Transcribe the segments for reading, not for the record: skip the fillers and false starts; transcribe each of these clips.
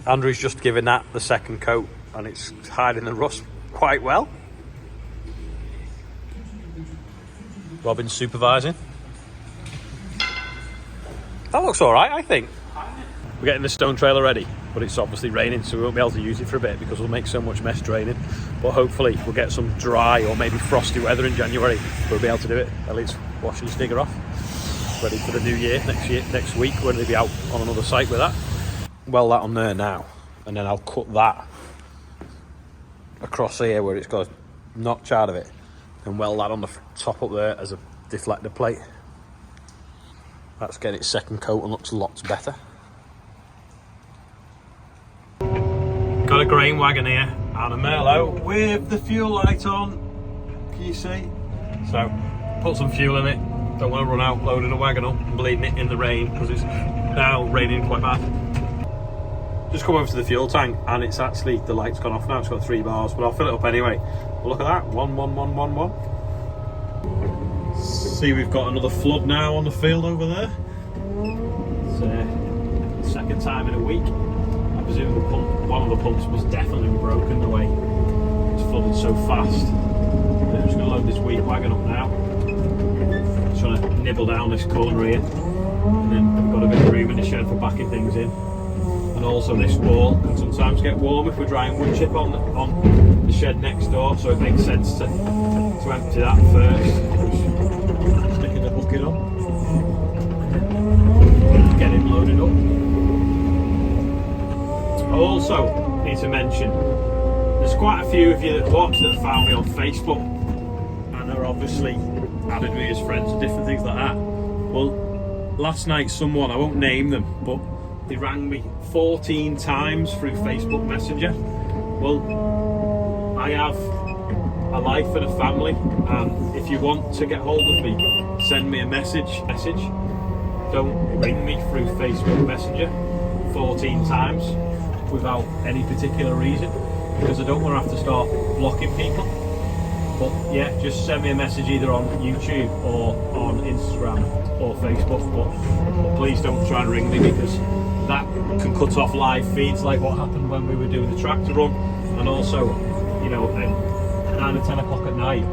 Andrew's just given that the second coat and it's hiding the rust quite well. Robin's supervising. That looks all right, I think. We're getting the stone trailer ready, but it's obviously raining, so we won't be able to use it for a bit because we'll make so much mess draining. But hopefully we'll get some dry or maybe frosty weather in January. We'll be able to do it, at least wash and digger off. Ready for the new year, next week, when they'll be out on another site with that. Weld that on there now, and then I'll cut that across here where it's got a notch out of it, and weld that on the top up there as a deflector plate. That's getting its second coat and looks lots better. Got a grain wagon here and a Merlot with the fuel light on. Can you see? So put some fuel in it. Don't want to run out loading the wagon up and bleeding it in the rain because it's now raining quite bad. Just come over to the fuel tank and it's actually, the light's gone off now. It's got 3 bars, but I'll fill it up anyway. But look at that, 1 1 1 1 1. See, we've got another flood now on the field over there. It's the second time in a week. I presume the pump, one of the pumps was definitely broken the way it's flooded so fast. But I'm just going to load this wheat wagon up now. Just trying to nibble down this corner here, and then we've got a bit of room in the shed for backing things in. And also this wall can sometimes get warm if we're drying wood chip on the shed next door, so it makes sense to empty that first. Just sticking the bucket on, get it loaded up. I also need to mention, there's quite a few of you that watch that found me on Facebook and are obviously added me as friends and different things like that. Well, last night someone, I won't name them, but they rang me 14 times through Facebook Messenger. Well, I have a life and a family, and if you want to get hold of me, send me a message. Don't ring me through Facebook Messenger 14 times without any particular reason, because I don't want to have to start blocking people. But yeah, just send me a message either on YouTube or on Instagram or Facebook, but please don't try and ring me, because that can cut off live feeds like what happened when we were doing the tractor run. And also, you know, at 9 or 10 o'clock at night,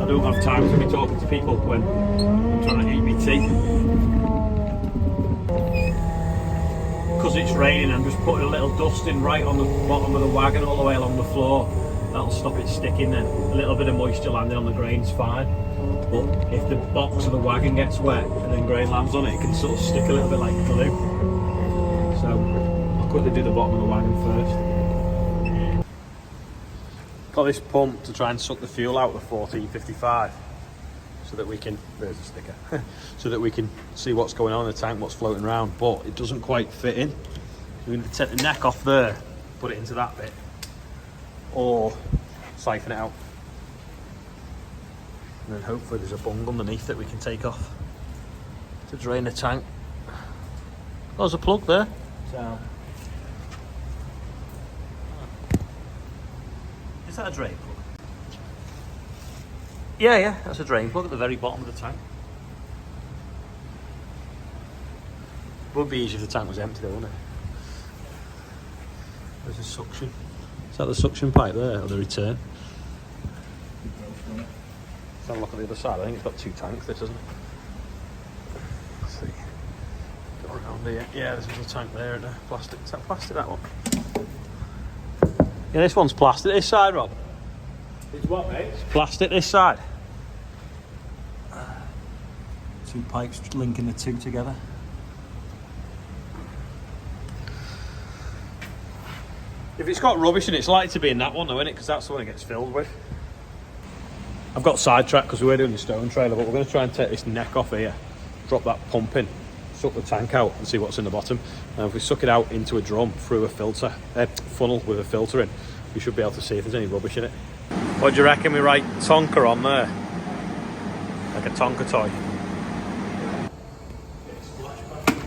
I don't have time to be talking to people when I'm trying to eat my tea. Because it's raining, I'm just putting a little dusting right on the bottom of the wagon all the way along the floor. That'll stop it sticking then. A little bit of moisture landing on the grain's fine. But if the box of the wagon gets wet and then grain lands on it, it can sort of stick a little bit like glue. So I'll quickly do the bottom of the wagon first. Got this pump to try and suck the fuel out of the 1455 so that we can, there's a sticker, so that we can see what's going on in the tank, what's floating around, but it doesn't quite fit in. So we're going to take the neck off there, put it into that bit, or siphon it out. And then hopefully there's a bung underneath that we can take off to drain the tank. Oh, there's a plug there. So, is that a drain plug? Yeah, that's a drain plug at the very bottom of the tank. Would be easy if the tank was empty though, wouldn't it? There's a suction. Is that the suction pipe there, or the return? Let's have a look at the other side. I think it's got 2 tanks, this, isn't it? Let's see. Go around here. Yeah, there's a tank there, and plastic. Is that plastic, that one? Yeah, this one's plastic. This side, Rob. It's what, mate? It's plastic this side. 2 pipes linking the 2 together. If it's got rubbish in it, it's likely to be in that one though, isn't it? Because that's the one it gets filled with. I've got sidetracked because we were doing the stone trailer, but we're going to try and take this neck off here, drop that pump in, suck the tank out and see what's in the bottom. And if we suck it out into a drum through a filter, funnel with a filter in, we should be able to see if there's any rubbish in it. What do you reckon we write Tonka on there? Like a Tonka toy.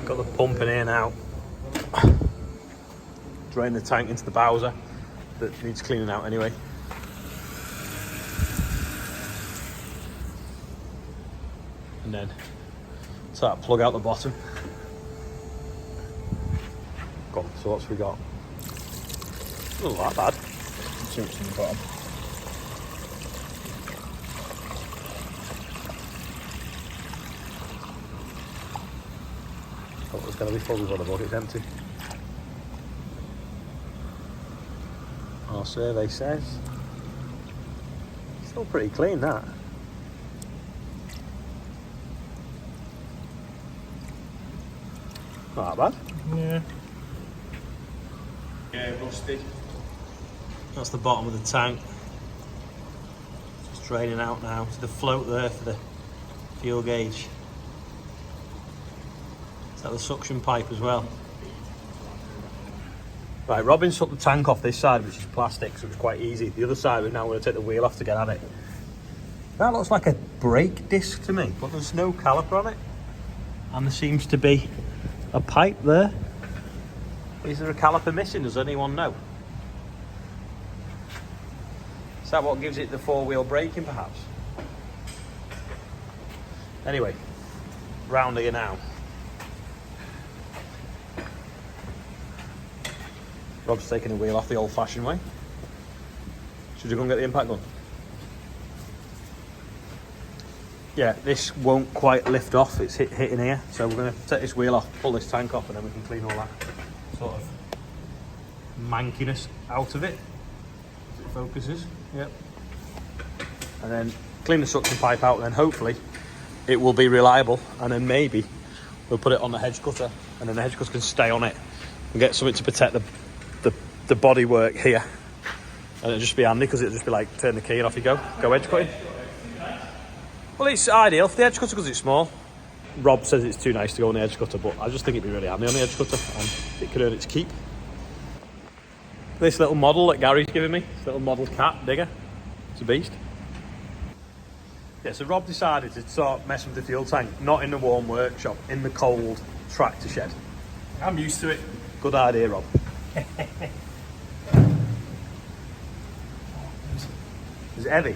Got the pump in here now. Drain the tank into the Bowser that needs cleaning out anyway. And then start to plug out the bottom. on. So what's we got? Not that bad. Let's see what's in the bottom. Thought it was going to be full of water, but it's empty. Our survey says still pretty clean, that. Not that bad. Yeah. Yeah, rusty. That's the bottom of the tank. It's draining out now. It's the float there for the fuel gauge. Is that the suction pipe as well? Right, Robin took the tank off this side, which is plastic, so it's quite easy. The other side, we're now going to take the wheel off to get at it. That looks like a brake disc to me, but there's no caliper on it. And there seems to be a pipe there. Is there a caliper missing? Does anyone know? Is that what gives it the four-wheel braking, perhaps? Anyway, round here now. Rob's taking the wheel off the old-fashioned way. Should you go and get the impact gun? Yeah, this won't quite lift off. It's hitting here, so we're going to take this wheel off, pull this tank off, and then we can clean all that sort of mankiness out of it. As it focuses. Yep. And then clean the suction pipe out, and then hopefully it will be reliable, and then maybe we'll put it on the hedge cutter, and then the hedge cutter can stay on it and get something to protect the bodywork here, and it'll just be handy because it'll just be like turn the key and off you go edge cutting. Well, it's ideal for the edge cutter because it's small. Rob says it's too nice to go on the edge cutter, but I just think it'd be really handy on the edge cutter and it could earn its keep. This little model that Gary's giving me, this little model cat digger, it's a beast. Yeah, so Rob decided to start messing with the fuel tank, not in the warm workshop, in the cold tractor shed. I'm used to it. Good idea, Rob. Is it heavy?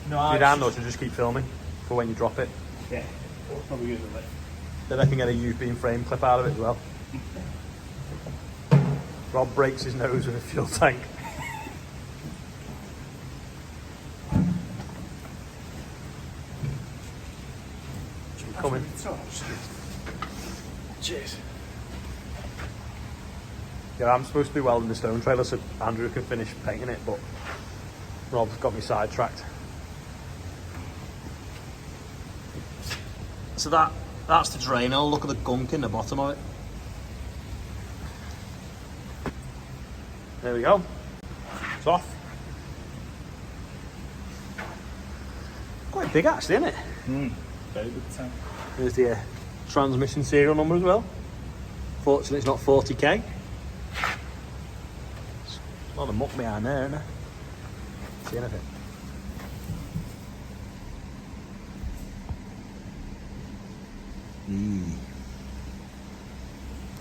No, Your hand, or should just keep filming for when you drop it? Yeah, we'll probably use it. Then I can get a U-beam frame clip out of it as well. Rob breaks his nose with a fuel tank. Should be coming. Cheers. Yeah, I'm supposed to be welding the stone trailer so Andrew can finish painting it, but Rob's got me sidetracked. So that's the drain hole. Look at the gunk in the bottom of it. There we go. It's off. Quite big actually, isn't it? Very good tank. There's the transmission serial number as well. Fortunately, it's not 40k. There's a lot of muck behind there, isn't there? See anything?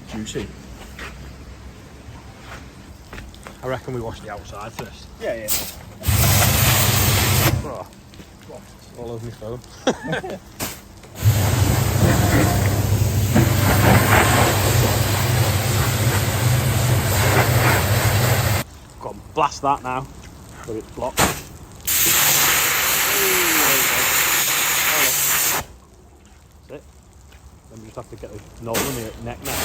Juicy. I reckon we wash the outside first. Yeah, yeah. Oh, all over my phone. Go on, blast that now. But it's blocked. That's it. Then we just have to get the nozzle in the neck now.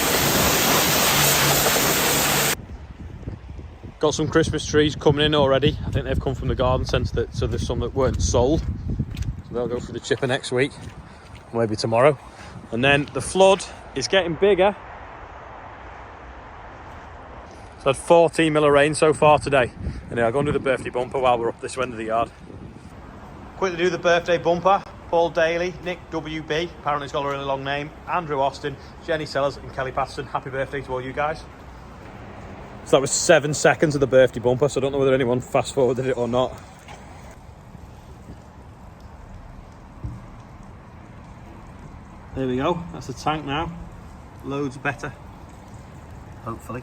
Got some Christmas trees coming in already. I think they've come from the garden centre, so there's some that weren't sold. So they'll go for the chipper next week, maybe tomorrow. And then the flood is getting bigger. So I had 14 mil of rain so far today. Anyway, I'll go and do the birthday bumper while we're up this end of the yard. Quickly do the birthday bumper. Paul Daly, Nick WB, apparently he's got a really long name, Andrew Austin, Jenny Sellers and Kelly Patterson. Happy birthday to all you guys. So that was 7 seconds of the birthday bumper, so I don't know whether anyone fast forwarded it or not. There we go, that's the tank now. Loads better, hopefully.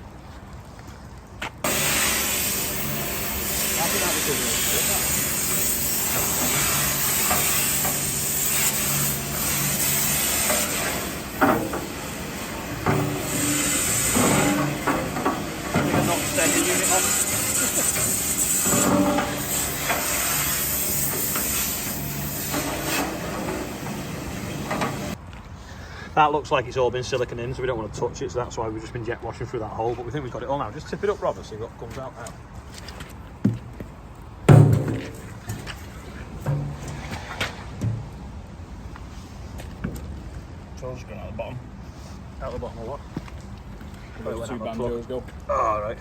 That looks like it's all been silicone in, so we don't want to touch it, so that's why we've just been jet washing through that hole, but we think we've got it all now. Just tip it up, Robert, see what comes out now. Controls going out the bottom. Out the bottom of what? Where the two banjos go. Oh, right.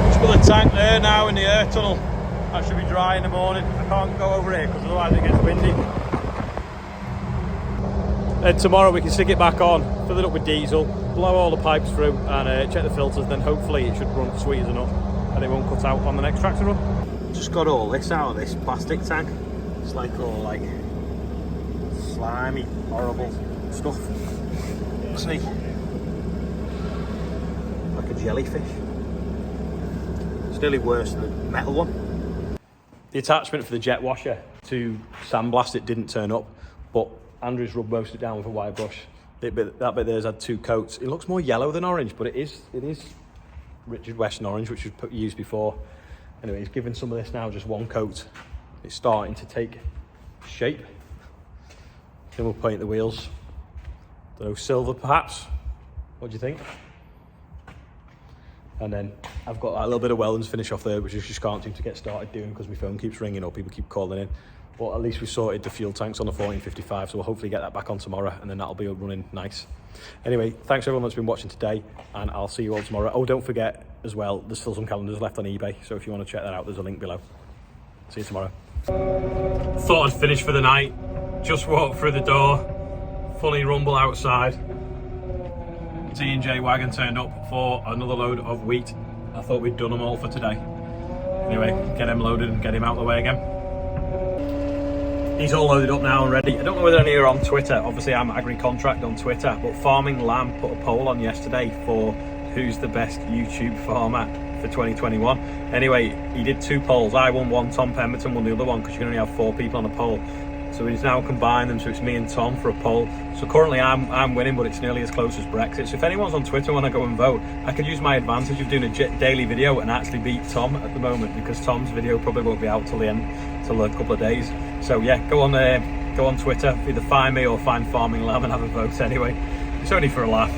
Just got the tank there now in the air tunnel. That should be dry in the morning. I can't go over here because otherwise it gets windy. Then tomorrow we can stick it back on, fill it up with diesel, blow all the pipes through and check the filters, then hopefully it should run sweet as enough and it won't cut out on the next tractor run. Just got all this out of this plastic tank. It's like all like slimy, horrible stuff. See? Like a jellyfish. It's nearly worse than the metal one. The attachment for the jet washer to sandblast it didn't turn up, but Andrew's rubbed most of it down with a wire brush. That bit there's had 2 coats. It looks more yellow than orange, but it is Richard Weston orange, which was used before. Anyway, he's given some of this now just 1 coat. It's starting to take shape. Then we'll paint the wheels. Don't know, silver perhaps. What do you think? And then I've got a little bit of welding finish off there, which I just can't seem to get started doing because my phone keeps ringing or people keep calling in. But at least we sorted the fuel tanks on the 1455, so we'll hopefully get that back on tomorrow and then that'll be running nice. Anyway, thanks everyone that's been watching today and I'll see you all tomorrow. Oh, don't forget as well, there's still some calendars left on eBay, so if you want to check that out, there's a link below. See you tomorrow. Thought I'd finish for the night. Just walked through the door, fully rumble outside. T&J wagon turned up for another load of wheat. I thought we'd done them all for today. Anyway, get him loaded and get him out of the way again. He's all loaded up now and ready. I don't know whether any are on Twitter. Obviously, I'm AgriContract on Twitter, but Farming Lamb put a poll on yesterday for who's the best YouTube farmer for 2021. Anyway, he did 2 polls. I won one, Tom Pemberton won the other one because you can only have 4 people on a poll. So he's now combined them, so it's me and Tom for a poll. So currently I'm winning, but it's nearly as close as Brexit. So if anyone's on Twitter want to go and vote, I could use my advantage of doing a daily video and actually beat Tom at the moment, because Tom's video probably won't be out till the end, till a couple of days. So yeah, go on Twitter, either find me or find Farming Lamb and have a vote anyway. It's only for a laugh.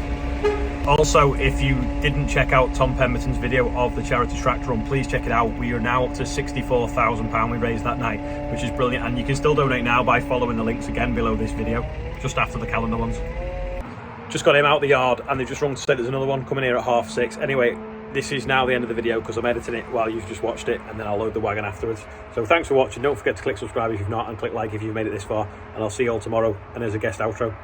Also, if you didn't check out Tom Pemberton's video of the charity tractor run, please check it out. We are now up to £64,000 we raised that night, which is brilliant. And you can still donate now by following the links again below this video, just after the calendar ones. Just got him out the yard and they've just rung to say there's another one coming here at 6:30. Anyway, this is now the end of the video because I'm editing it while you've just watched it, and then I'll load the wagon afterwards. So thanks for watching. Don't forget to click subscribe if you've not, and click like if you've made it this far. And I'll see you all tomorrow. And there's a guest outro.